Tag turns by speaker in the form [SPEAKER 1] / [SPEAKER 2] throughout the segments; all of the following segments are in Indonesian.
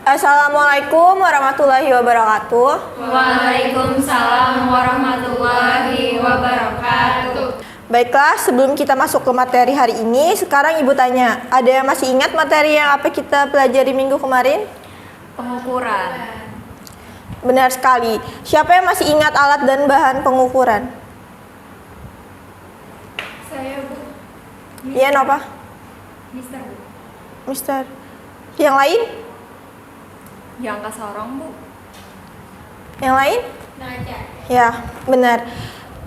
[SPEAKER 1] Assalamualaikum warahmatullahi wabarakatuh.
[SPEAKER 2] Waalaikumsalam warahmatullahi wabarakatuh.
[SPEAKER 1] Baiklah, sebelum kita masuk ke materi hari ini, sekarang Ibu tanya, ada yang masih ingat materi yang apa kita pelajari minggu kemarin?
[SPEAKER 2] Pengukuran.
[SPEAKER 1] Benar sekali. Siapa yang masih ingat alat dan bahan pengukuran?
[SPEAKER 2] Saya, Bu.
[SPEAKER 1] Iya, Nova?
[SPEAKER 2] Mister, Bu.
[SPEAKER 1] Mister. Yang lain?
[SPEAKER 2] Jangka sorong, Bu.
[SPEAKER 1] Yang lain?
[SPEAKER 2] Neraca.
[SPEAKER 1] Ya, benar.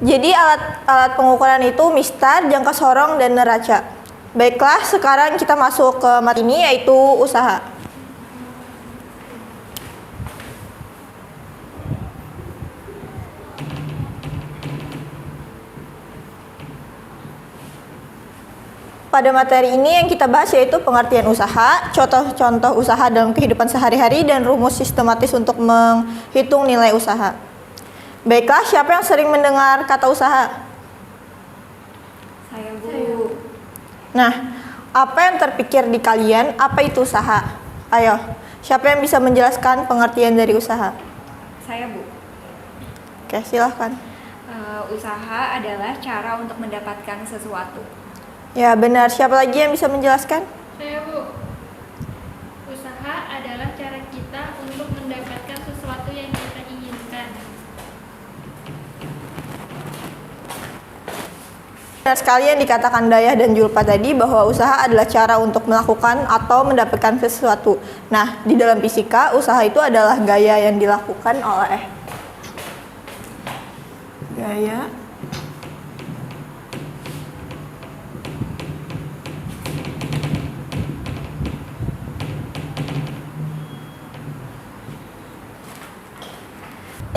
[SPEAKER 1] Jadi alat pengukuran itu mistar, jangka sorong, dan neraca. Baiklah, sekarang kita masuk ke materi ini yaitu usaha. Pada materi ini yang kita bahas yaitu pengertian usaha, contoh-contoh usaha dalam kehidupan sehari-hari, dan rumus sistematis untuk menghitung nilai usaha. Baiklah, siapa yang sering mendengar kata usaha?
[SPEAKER 2] Saya, Bu.
[SPEAKER 1] Nah, apa yang terpikir di kalian, apa itu usaha? Ayo, siapa yang bisa menjelaskan pengertian dari usaha?
[SPEAKER 2] Saya, Bu.
[SPEAKER 1] Oke, silahkan.
[SPEAKER 2] Usaha adalah cara untuk mendapatkan sesuatu.
[SPEAKER 1] Ya, benar. Siapa lagi yang bisa menjelaskan?
[SPEAKER 3] Saya, Bu. Usaha adalah cara kita untuk mendapatkan sesuatu yang kita inginkan.
[SPEAKER 1] Benar sekali yang dikatakan Dayah dan Julpa tadi bahwa usaha adalah cara untuk melakukan atau mendapatkan sesuatu. Nah, di dalam fisika, usaha itu adalah gaya yang dilakukan oleh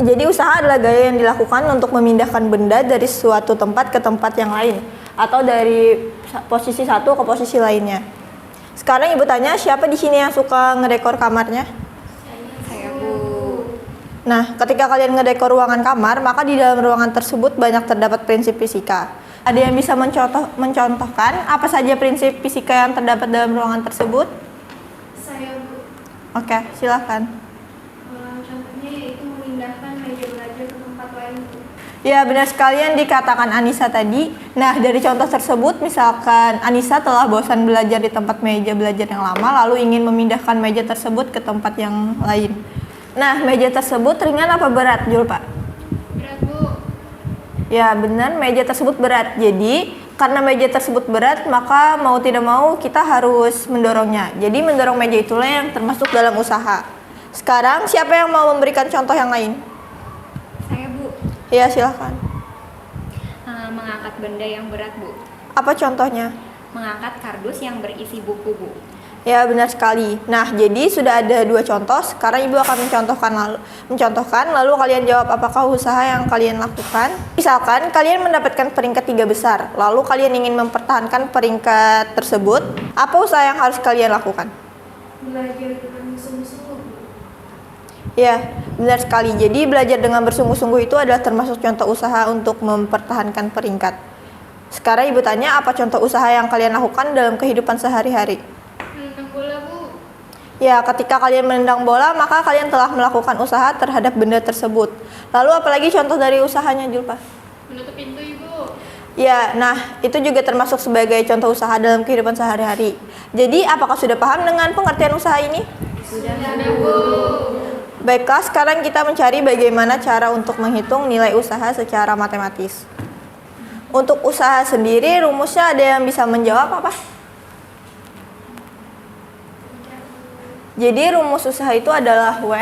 [SPEAKER 1] Jadi usaha adalah gaya yang dilakukan untuk memindahkan benda dari suatu tempat ke tempat yang lain atau dari posisi satu ke posisi lainnya. Sekarang Ibu tanya, siapa di sini yang suka ngedekor kamarnya?
[SPEAKER 2] Saya, Bu.
[SPEAKER 1] Nah, ketika kalian ngedekor ruangan kamar, maka di dalam ruangan tersebut banyak terdapat prinsip fisika. Ada yang bisa mencontohkan apa saja prinsip fisika yang terdapat dalam ruangan tersebut?
[SPEAKER 3] Saya, Bu.
[SPEAKER 1] Oke, silakan.
[SPEAKER 3] Contohnya yaitu memindahkan meja belajar ke tempat lain, Bu.
[SPEAKER 1] Ya, benar sekali yang dikatakan Anissa tadi. Nah, dari contoh tersebut, misalkan Anissa telah bosan belajar di tempat meja belajar yang lama, lalu ingin memindahkan meja tersebut ke tempat yang lain. Nah, meja tersebut ringan apa berat, Julpa?
[SPEAKER 3] Berat, Bu.
[SPEAKER 1] Ya, benar, meja tersebut berat. Jadi, karena meja tersebut berat, maka mau tidak mau kita harus mendorongnya. Jadi, mendorong meja itulah yang termasuk dalam usaha. Sekarang, siapa yang mau memberikan contoh yang lain?
[SPEAKER 2] Saya, Bu.
[SPEAKER 1] Ya, silahkan.
[SPEAKER 2] Mengangkat benda yang berat, Bu.
[SPEAKER 1] Apa contohnya?
[SPEAKER 2] Mengangkat kardus yang berisi buku, Bu.
[SPEAKER 1] Ya, benar sekali. Nah, jadi sudah ada dua contoh. Sekarang Ibu akan mencontohkan, lalu kalian jawab apakah usaha yang kalian lakukan. Misalkan kalian mendapatkan peringkat 3 besar, lalu kalian ingin mempertahankan peringkat tersebut. Apa usaha yang harus kalian lakukan?
[SPEAKER 3] Belajar dengan bersungguh-sungguh, Bu.
[SPEAKER 1] Ya, benar sekali. Jadi belajar dengan bersungguh-sungguh itu adalah termasuk contoh usaha untuk mempertahankan peringkat. Sekarang Ibu tanya, apa contoh usaha yang kalian lakukan dalam kehidupan sehari-hari?
[SPEAKER 3] Menendang bola, Bu.
[SPEAKER 1] Ya, ketika kalian menendang bola, maka kalian telah melakukan usaha terhadap benda tersebut. Lalu apalagi contoh dari usahanya, Julpa?
[SPEAKER 3] Menutup pintu, Ibu.
[SPEAKER 1] Ya, nah itu juga termasuk sebagai contoh usaha dalam kehidupan sehari-hari. Jadi, apakah sudah paham dengan pengertian usaha ini?
[SPEAKER 2] Sudah,
[SPEAKER 3] Bu.
[SPEAKER 1] Baiklah, sekarang kita mencari bagaimana cara untuk menghitung nilai usaha secara matematis. Untuk usaha sendiri, rumusnya ada yang bisa menjawab apa? Jadi rumus usaha itu adalah W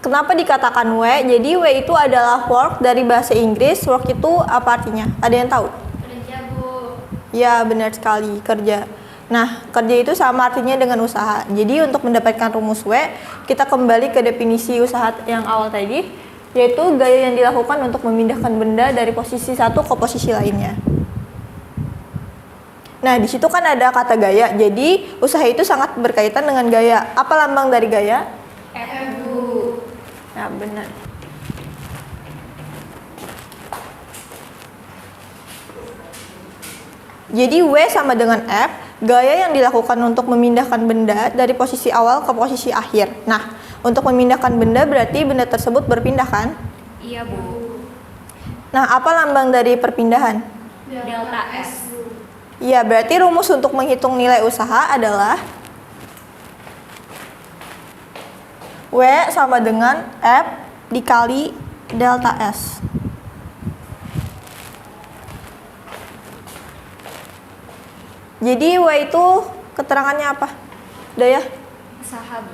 [SPEAKER 1] Kenapa dikatakan W? Jadi W itu adalah work dari bahasa Inggris. Work itu apa artinya? Ada yang tahu?
[SPEAKER 3] Kerja, Bu.
[SPEAKER 1] Ya, benar sekali, kerja. Nah, kerja itu sama artinya dengan usaha. Jadi untuk mendapatkan rumus W, kita kembali ke definisi usaha yang awal tadi, yaitu gaya yang dilakukan untuk memindahkan benda dari posisi satu ke posisi lainnya. Nah, di situ kan ada kata gaya. Jadi, usaha itu sangat berkaitan dengan gaya. Apa lambang dari gaya?
[SPEAKER 2] F, Bu.
[SPEAKER 1] Ya, benar. Jadi W sama dengan F, gaya yang dilakukan untuk memindahkan benda dari posisi awal ke posisi akhir. Nah, untuk memindahkan benda berarti benda tersebut berpindah kan?
[SPEAKER 2] Iya, Bu.
[SPEAKER 1] Nah, apa lambang dari perpindahan?
[SPEAKER 2] Delta S.
[SPEAKER 1] Iya, berarti rumus untuk menghitung nilai usaha adalah W sama dengan F dikali delta S. Jadi W itu keterangannya apa? Daya?
[SPEAKER 2] Usaha, Bu.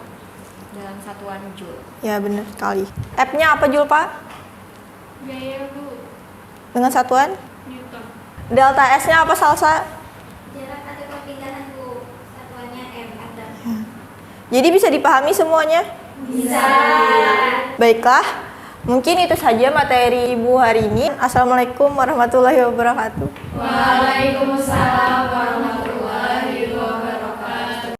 [SPEAKER 2] Dalam satuan Joule.
[SPEAKER 1] Ya, benar sekali. F-nya apa Jul, Pak?
[SPEAKER 3] Gaya, Bu.
[SPEAKER 1] Dengan satuan?
[SPEAKER 3] Newton.
[SPEAKER 1] Delta S-nya apa, Salsa?
[SPEAKER 4] Jarak atau perpindahan, Bu. Satuannya M ada.
[SPEAKER 1] Jadi bisa dipahami semuanya?
[SPEAKER 4] Bisa.
[SPEAKER 1] Baiklah, mungkin itu saja materi Ibu hari ini. Assalamualaikum warahmatullahi wabarakatuh.
[SPEAKER 3] Waalaikumsalam